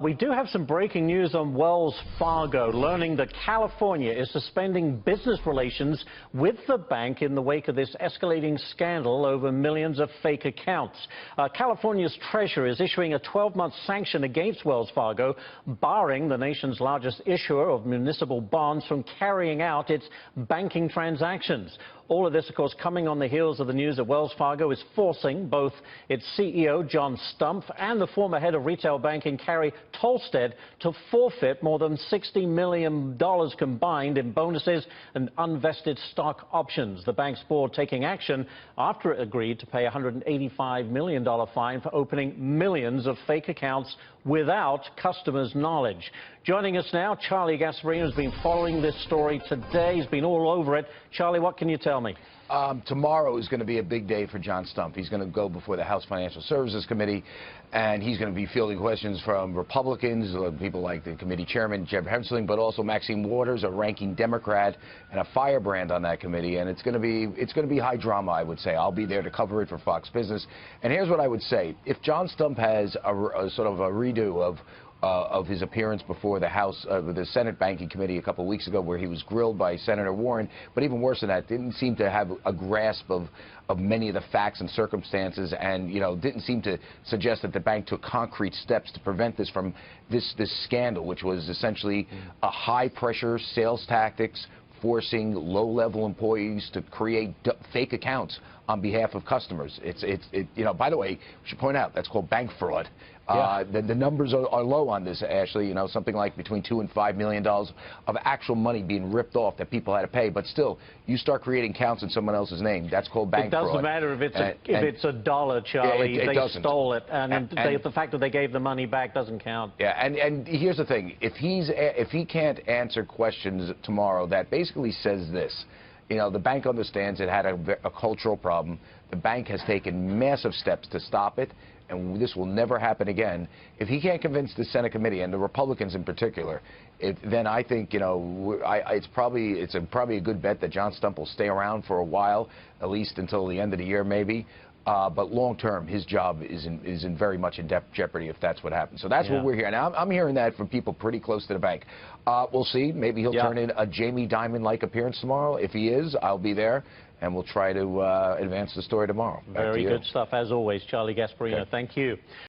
We do have some breaking news on Wells Fargo, learning that California is suspending business relations with the bank in the wake of this escalating scandal over millions of fake accounts. California's treasurer is issuing a 12-month sanction against Wells Fargo, barring the nation's largest issuer of municipal bonds from carrying out its banking transactions. All of this, of course, coming on the heels of the news that Wells Fargo is forcing both its CEO, John Stumpf, and the former head of retail banking, Carrie Tolstead, to forfeit more than $60 million combined in bonuses and unvested stock options. The bank's board taking action after it agreed to pay a $185 million fine for opening millions of fake accounts without customers' knowledge. Joining us now, Charlie Gasparino has been following this story today. He's been all over it. Charlie, what can you tell me? Tomorrow is going to be a big day for John Stumpf. He's going to go before the House Financial Services Committee, and he's going to be fielding questions from Republicans, people like the committee chairman, Jeb Hensling, but also Maxine Waters, a ranking Democrat, and a firebrand on that committee. And it's going to be high drama, I would say. I'll be there to cover it for Fox Business. And here's what I would say: if John Stumpf has a sort of a redo of his appearance before the Senate Banking Committee a couple of weeks ago, where he was grilled by Senator Warren, but even worse than that, didn't seem to have a grasp of many of the facts and circumstances, and didn't seem to suggest that the bank took concrete steps to prevent this from this scandal, which was essentially a high-pressure sales tactics, forcing low-level employees to create fake accounts on behalf of customers. By the way, we should point out that's called bank fraud. Yeah. The numbers are low on this, Ashley. Something like between $2 and $5 million of actual money being ripped off that people had to pay. But still, you start creating accounts in someone else's name. That's called bank fraud. It doesn't matter if it's a dollar, Charlie. It they doesn't. Stole it, and the fact that they gave the money back doesn't count. Yeah, and here's the thing: if he can't answer questions tomorrow, that basically says this. The bank understands it had a cultural problem. The bank has taken massive steps to stop it, and this will never happen again. If he can't convince the Senate committee, and the Republicans in particular, then I think it's probably a good bet that John Stumpf will stay around for a while, at least until the end of the year, maybe. But long term, his job is very much in jeopardy if that's what happens. So that's what we're hearing. Now, I'm hearing that from people pretty close to the bank. We'll see. Maybe he'll turn in a Jamie Dimon-like appearance tomorrow. If he is, I'll be there, and we'll try to advance the story tomorrow. Very good stuff, as always, Charlie Gasparino. Okay. Thank you.